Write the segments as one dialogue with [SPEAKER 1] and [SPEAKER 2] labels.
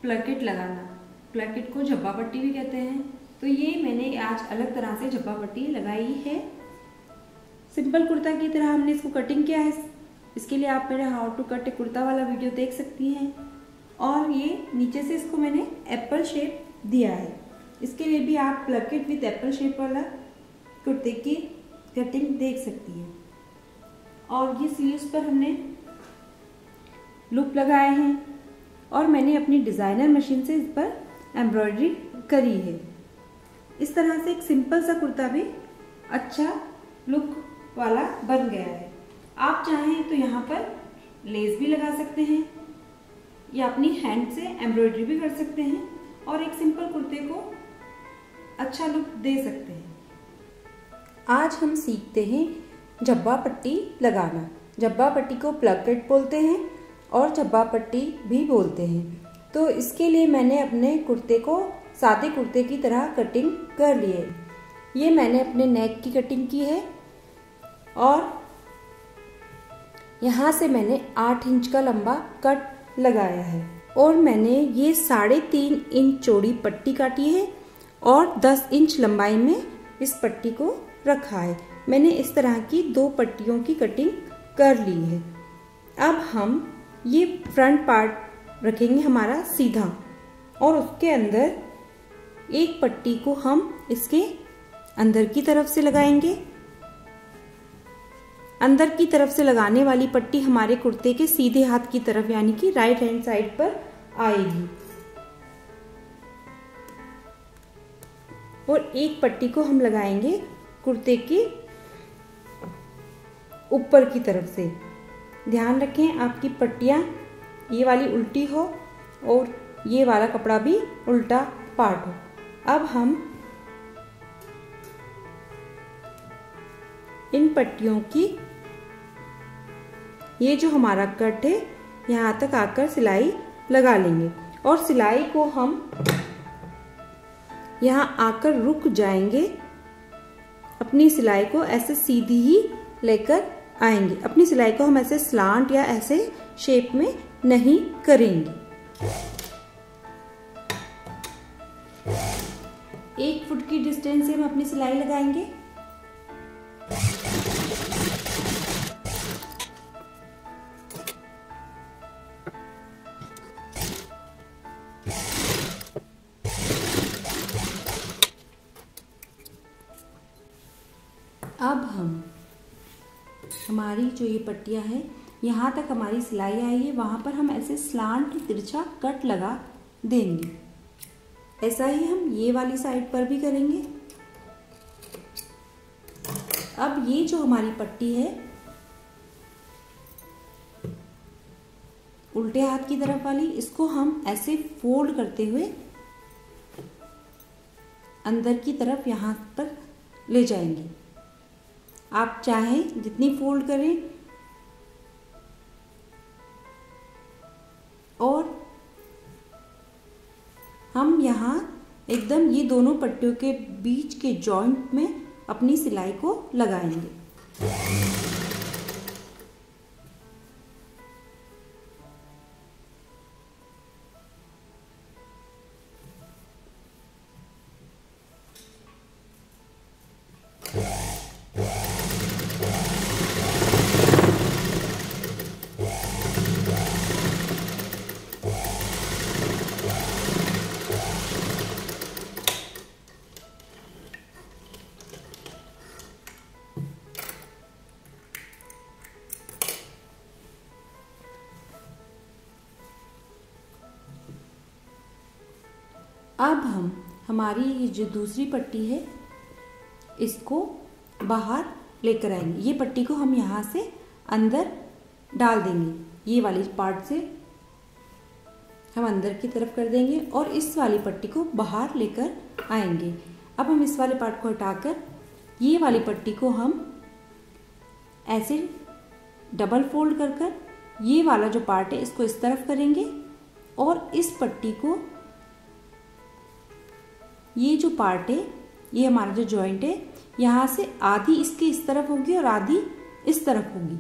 [SPEAKER 1] Placate लगाना, placate को झब्बा पट्टी भी कहते हैं। तो ये मैंने आज अलग तरह से झब्बा पट्टी लगाई है। सिंपल कुर्ता की तरह हमने इसको कटिंग किया है। इसके लिए आप मेरा हाउ टू कट ए कुर्ता वाला वीडियो देख सकती हैं। और ये नीचे से इसको मैंने एप्पल शेप दिया है। इसके लिए भी आप प्लकेट विद एप्पल शेप वाला कुर्ते की कटिंग देख सकती हैं। और ये स्लीव्स पर हमने लूप लगाए हैं और मैंने अपनी डिज़ाइनर मशीन से इस पर एम्ब्रॉयडरी करी है। इस तरह से एक सिंपल सा कुर्ता भी अच्छा लुक वाला बन गया है। आप चाहें तो यहाँ पर लेस भी लगा सकते हैं या अपनी हैंड से एम्ब्रॉयडरी भी कर सकते हैं और एक सिंपल कुर्ते को अच्छा लुक दे सकते हैं। आज हम सीखते हैं झब्बा पट्टी लगाना। झब्बा पट्टी को प्लकेट बोलते हैं और झब्बा पट्टी भी बोलते हैं। तो इसके लिए मैंने अपने कुर्ते को सादे कुर्ते की तरह कटिंग कर ली है। ये मैंने अपने नेक की कटिंग की है और यहाँ से मैंने 8 इंच का लंबा कट लगाया है और मैंने ये 3.5 इंच चौड़ी पट्टी काटी है और 10 इंच लंबाई में इस पट्टी को रखा है। मैंने इस तरह की 2 पट्टियों की कटिंग कर ली है। अब हम ये फ्रंट पार्ट रखेंगे हमारा सीधा और उसके अंदर एक पट्टी को हम इसके अंदर की तरफ से लगाएंगे। अंदर की तरफ से लगाने वाली पट्टी हमारे कुर्ते के सीधे हाथ की तरफ यानी कि राइट हैंड साइड पर आएगी और एक पट्टी को हम लगाएंगे कुर्ते के ऊपर की तरफ से। ध्यान रखें आपकी पट्टियाँ ये वाली उल्टी हो और ये वाला कपड़ा भी उल्टा पार्ट हो। अब हम इन पट्टियों की ये जो हमारा कट है यहाँ तक आकर सिलाई लगा लेंगे और सिलाई को हम यहाँ आकर रुक जाएंगे। अपनी सिलाई को ऐसे सीधी ही लेकर आएंगे। अपनी सिलाई को हम ऐसे स्लांट या ऐसे शेप में नहीं करेंगे। 1 फुट की डिस्टेंस से हम अपनी सिलाई लगाएंगे। अब हमारी जो ये पट्टियाँ हैं यहाँ तक हमारी सिलाई आई है, वहाँ पर हम ऐसे स्लांट तिरछा कट लगा देंगे। ऐसा ही हम ये वाली साइड पर भी करेंगे। अब ये जो हमारी पट्टी है उल्टे हाथ की तरफ वाली, इसको हम ऐसे फोल्ड करते हुए अंदर की तरफ यहाँ पर ले जाएंगे। आप चाहें जितनी फोल्ड करें और हम यहाँ एकदम ये दोनों पट्टियों के बीच के जॉइंट में अपनी सिलाई को लगाएंगे। अब हमारी ये जो दूसरी पट्टी है इसको बाहर लेकर आएंगे। ये पट्टी को हम यहाँ से अंदर डाल देंगे। ये वाली पार्ट से हम अंदर की तरफ कर देंगे और इस वाली पट्टी को बाहर लेकर आएंगे। अब हम इस वाले पार्ट को हटाकर ये वाली पट्टी को हम ऐसे डबल फोल्ड कर ये वाला जो पार्ट है इसको इस तरफ करेंगे और इस पट्टी को, ये जो पार्ट है, ये हमारा जो जॉइंट है, यहाँ से आधी इसके इस तरफ होगी और आधी इस तरफ होगी।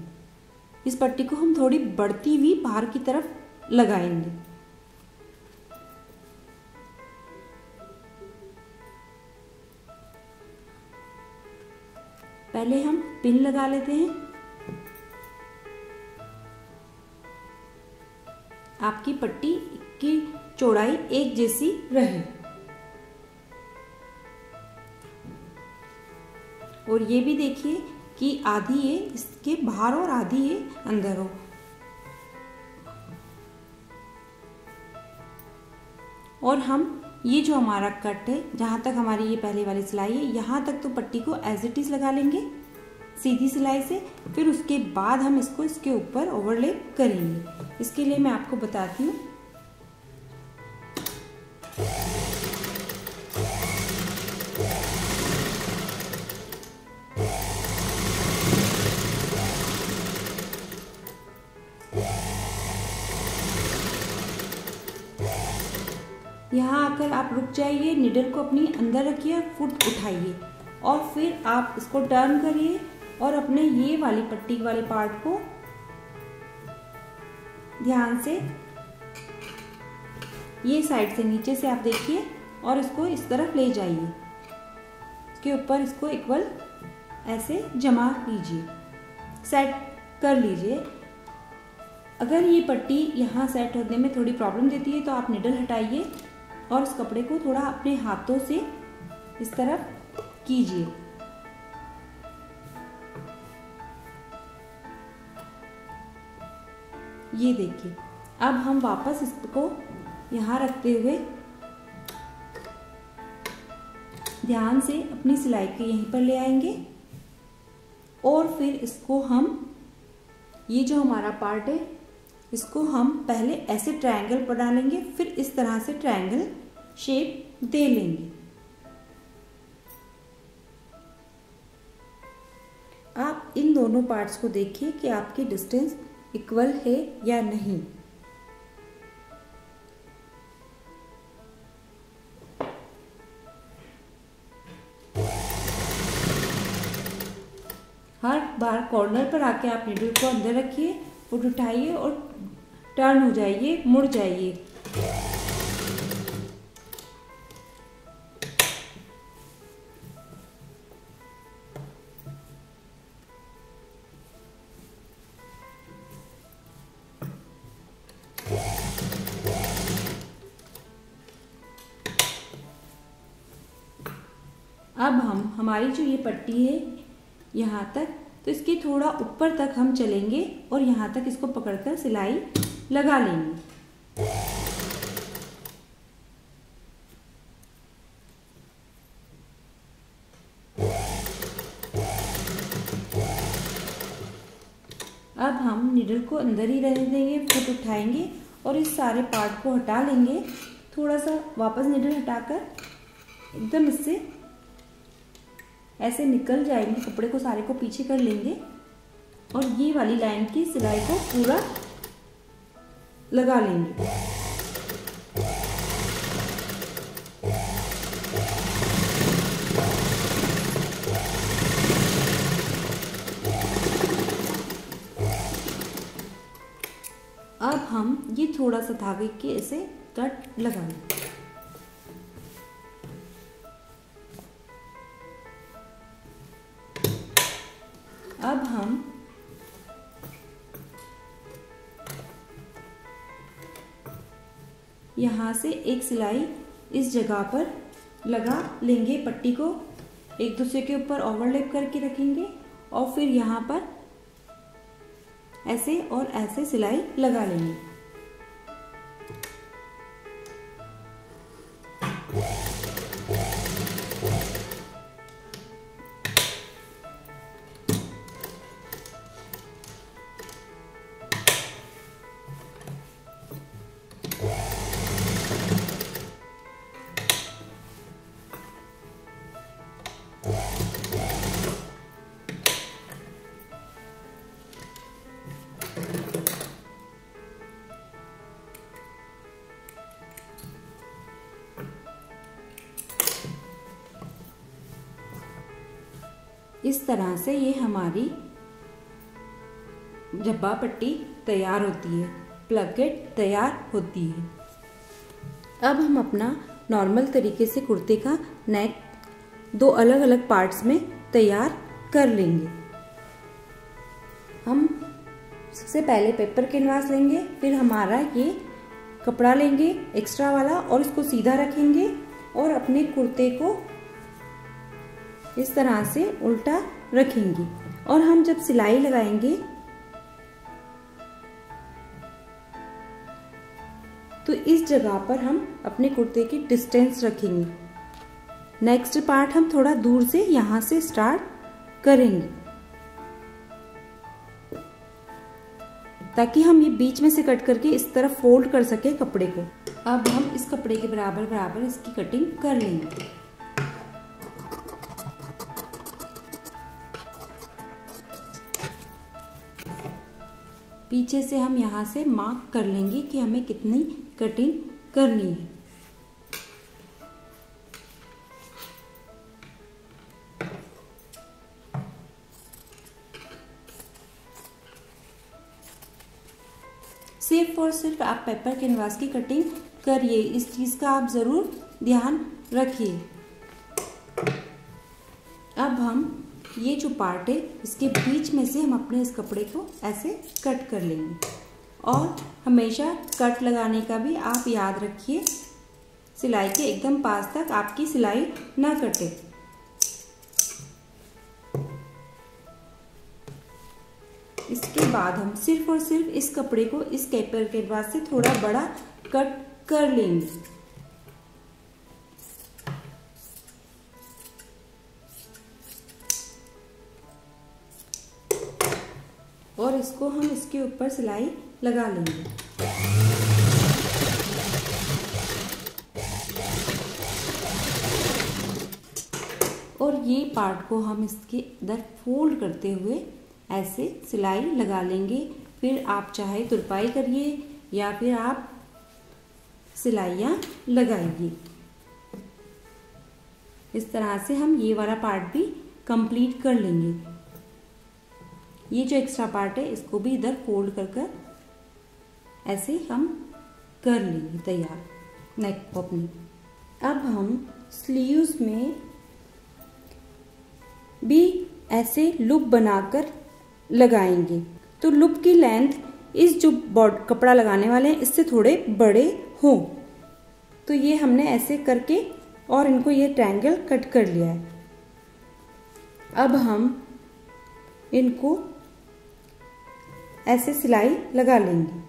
[SPEAKER 1] इस पट्टी को हम थोड़ी बढ़ती हुई बाहर की तरफ लगाएंगे। पहले हम पिन लगा लेते हैं। आपकी पट्टी की चौड़ाई एक जैसी रहे और ये भी देखिए कि आधी ये इसके बाहर और आधी ये अंदर हो। और हम ये जो हमारा कट है, जहाँ तक हमारी ये पहले वाली सिलाई है, यहाँ तक तो पट्टी को एज इट इज लगा लेंगे सीधी सिलाई से। फिर उसके बाद हम इसको इसके ऊपर ओवरलेप करेंगे। इसके लिए मैं आपको बताती हूँ। यहाँ आकर आप रुक जाइए, निडल को अपनी अंदर रखिए, फुट उठाइए और फिर आप इसको टर्न करिए और अपने ये वाली पट्टी वाले पार्ट को ध्यान से ये साइड से नीचे से आप देखिए और इसको इस तरफ ले जाइए। इसके ऊपर इसको इक्वल ऐसे जमा कीजिए, सेट कर लीजिए। अगर ये पट्टी यहाँ सेट होने में थोड़ी प्रॉब्लम देती है तो आप निडल हटाइए और इस कपड़े को थोड़ा अपने हाथों से इस तरफ कीजिए। ये देखिए, अब हम वापस इसको यहाँ रखते हुए ध्यान से अपनी सिलाई के यहीं पर ले आएंगे और फिर इसको हम ये जो हमारा पार्ट है इसको हम पहले ऐसे ट्रायंगल बना लेंगे, फिर इस तरह से ट्रायंगल शेप दे लेंगे। आप इन दोनों पार्ट्स को देखिए कि आपकी डिस्टेंस इक्वल है या नहीं। हर बार कॉर्नर पर आके आप नीडल को अंदर रखिए, फुट उठाइए और टर्न हो जाइए, मुड़ जाइए। अब हमारी जो ये पट्टी है यहाँ तक, तो इसके थोड़ा ऊपर तक हम चलेंगे और यहाँ तक इसको पकड़कर सिलाई लगा लेंगे। अब हम नीडल को अंदर ही रहने देंगे, फुट उठाएंगे और इस सारे पार्ट को हटा लेंगे। थोड़ा सा वापस नीडल हटाकर एकदम इससे ऐसे निकल जाएंगे, कपड़े को सारे को पीछे कर लेंगे और ये वाली लाइन की सिलाई को पूरा लगा लेंगे। अब हम ये थोड़ा सा धागे के ऐसे कट लगाएंगे। अब हम यहाँ से एक सिलाई इस जगह पर लगा लेंगे, पट्टी को एक दूसरे के ऊपर ओवरलैप करके रखेंगे और फिर यहाँ पर ऐसे और ऐसे सिलाई लगा लेंगे। इस तरह से ये हमारी झब्बा पट्टी तैयार होती है, प्लकेट तैयार होती है। अब हम अपना नॉर्मल तरीके से कुर्ते का नेक दो अलग अलग पार्ट्स में तैयार कर लेंगे। हम सबसे पहले पेपर कैनवास लेंगे, फिर हमारा ये कपड़ा लेंगे एक्स्ट्रा वाला और इसको सीधा रखेंगे और अपने कुर्ते को इस तरह से उल्टा रखेंगे। और हम जब सिलाई लगाएंगे तो इस जगह पर हम अपने कुर्ते की डिस्टेंस रखेंगे। नेक्स्ट पार्ट हम थोड़ा दूर से यहाँ से स्टार्ट करेंगे ताकि हम ये बीच में से कट करके इस तरफ फोल्ड कर सके कपड़े को। अब हम इस कपड़े के बराबर बराबर इसकी कटिंग कर लेंगे। पीछे से हम यहाँ से मार्क कर लेंगे कि हमें कितनी कटिंग करनी है। सिर्फ और सिर्फ आप पेपर कैनवास की कटिंग करिए, इस चीज का आप जरूर ध्यान रखिए। अब हम ये जो पार्ट है इसके बीच में से हम अपने इस कपड़े को ऐसे कट कर लेंगे। और हमेशा कट लगाने का भी आप याद रखिए, सिलाई के एकदम पास तक आपकी सिलाई ना कटे। इसके बाद हम सिर्फ और सिर्फ इस कपड़े को इस पेपर कैनवास से थोड़ा बड़ा कट कर लेंगे। और इसको हम इसके ऊपर सिलाई लगा लेंगे। और ये पार्ट को हम इसके इधर फोल्ड करते हुए ऐसे सिलाई लगा लेंगे। फिर आप चाहे तुरपाई करिए या फिर आप सिलाइयाँ लगाइए। इस तरह से हम ये वाला पार्ट भी कंप्लीट कर लेंगे। ये जो एक्स्ट्रा पार्ट है इसको भी इधर फोल्ड कर कर ऐसे हम कर लेंगे तैयार नेक को अपनी। अब हम स्लीव्स में भी ऐसे लूप बनाकर लगाएंगे। तो लूप की लेंथ इस जो कपड़ा लगाने वाले हैं इससे थोड़े बड़े हो। तो ये हमने ऐसे करके और इनको ये ट्रायंगल कट कर लिया है। अब हम इनको ऐसे सिलाई लगा लेंगे।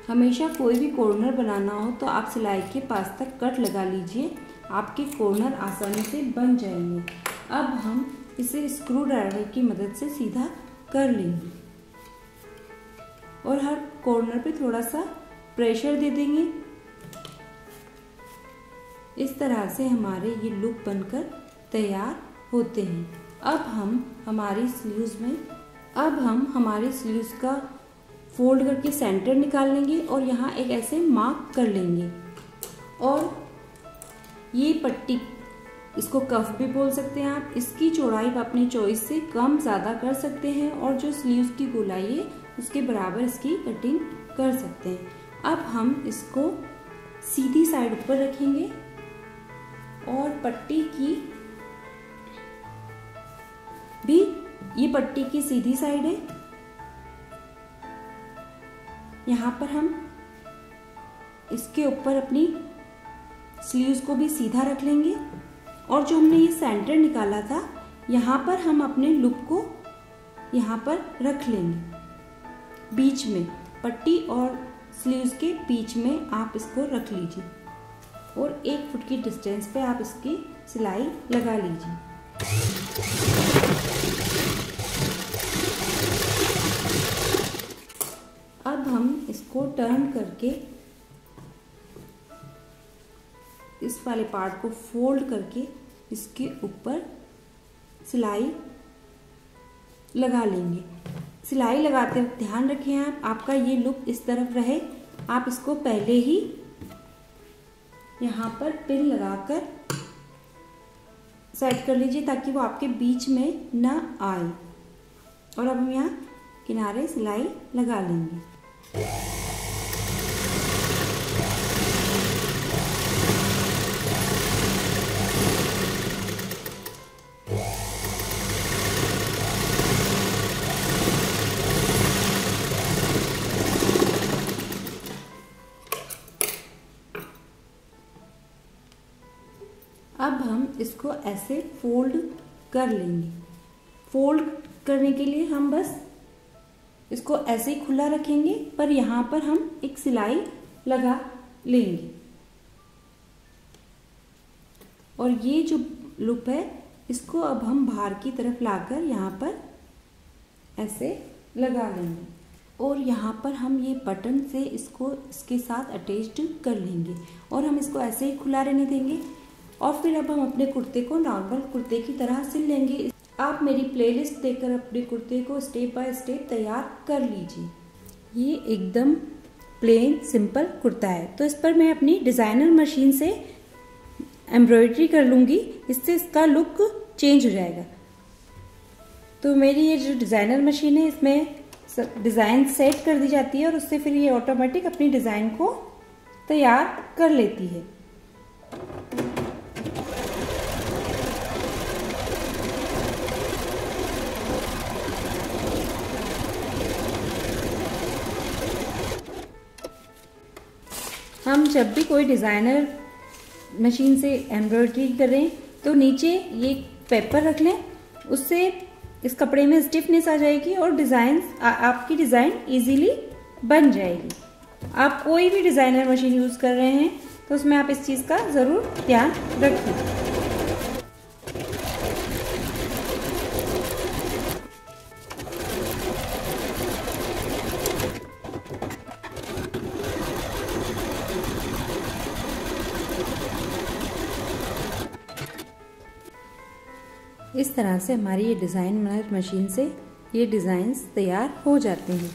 [SPEAKER 1] हमेशा कोई भी कॉर्नर बनाना हो तो आप सिलाई के पास तक कट लगा लीजिए, आपके कॉर्नर आसानी से बन जाएंगे। अब हम इसे स्क्रू ड्राइवर की मदद से सीधा कर लेंगे और हर कॉर्नर पे थोड़ा सा प्रेशर दे देंगे। इस तरह से हमारे ये लुक बनकर तैयार होते हैं। अब हम हमारी स्लीव्स का फोल्ड करके सेंटर निकाल लेंगे और यहाँ एक ऐसे मार्क कर लेंगे। और ये पट्टी, इसको कफ भी बोल सकते हैं आप, इसकी चौड़ाई अपनी चॉइस से कम ज़्यादा कर सकते हैं और जो स्लीव्स की गोलाई है उसके बराबर इसकी कटिंग कर सकते हैं। अब हम इसको सीधी साइड पर रखेंगे और पट्टी की भी, ये पट्टी की सीधी साइड है, यहाँ पर हम इसके ऊपर अपनी स्लीव्स को भी सीधा रख लेंगे और जो हमने ये सेंटर निकाला था यहाँ पर हम अपने लूप को यहाँ पर रख लेंगे। बीच में पट्टी और स्लीव्स के बीच में आप इसको रख लीजिए और 1 फुट की डिस्टेंस पे आप इसकी सिलाई लगा लीजिए। अब हम इसको टर्न करके इस वाले पार्ट को फोल्ड करके इसके ऊपर सिलाई लगा लेंगे। सिलाई लगाते वक्त ध्यान रखें आप, आपका ये लुक इस तरफ रहे। आप इसको पहले ही यहाँ पर पिन लगाकर सेट कर लीजिए ताकि वो आपके बीच में ना आए। और अब हम यहाँ किनारे सिलाई लगा लेंगे। अब हम इसको ऐसे फोल्ड कर लेंगे। फोल्ड करने के लिए हम बस इसको ऐसे ही खुला रखेंगे, पर यहाँ पर हम एक सिलाई लगा लेंगे। और ये जो लूप है इसको अब हम बाहर की तरफ लाकर यहाँ पर ऐसे लगा लेंगे। और यहाँ पर हम ये बटन से इसको इसके साथ अटैच्ड कर लेंगे और हम इसको ऐसे ही खुला रहने देंगे। और फिर अब हम अपने कुर्ते को नॉर्मल कुर्ते की तरह सिल लेंगे। आप मेरी प्लेलिस्ट देखकर अपने कुर्ते को स्टेप बाय स्टेप तैयार कर लीजिए। ये एकदम प्लेन सिंपल कुर्ता है, तो इस पर मैं अपनी डिज़ाइनर मशीन से एम्ब्रॉयडरी कर लूँगी, इससे इसका लुक चेंज हो जाएगा। तो मेरी ये जो डिज़ाइनर मशीन है इसमें डिज़ाइन सेट कर दी जाती है और उससे फिर ये ऑटोमेटिक अपनी डिज़ाइन को तैयार कर लेती है। हम जब भी कोई डिज़ाइनर मशीन से एम्ब्रॉयडरी करें तो नीचे ये पेपर रख लें, उससे इस कपड़े में स्टिफनेस आ जाएगी और आपकी डिज़ाइन इजीली बन जाएगी। आप कोई भी डिज़ाइनर मशीन यूज़ कर रहे हैं तो उसमें आप इस चीज़ का ज़रूर ध्यान रखें। इस तरह से हमारी ये डिज़ाइनर मशीन से ये डिज़ाइंस तैयार हो जाते हैं।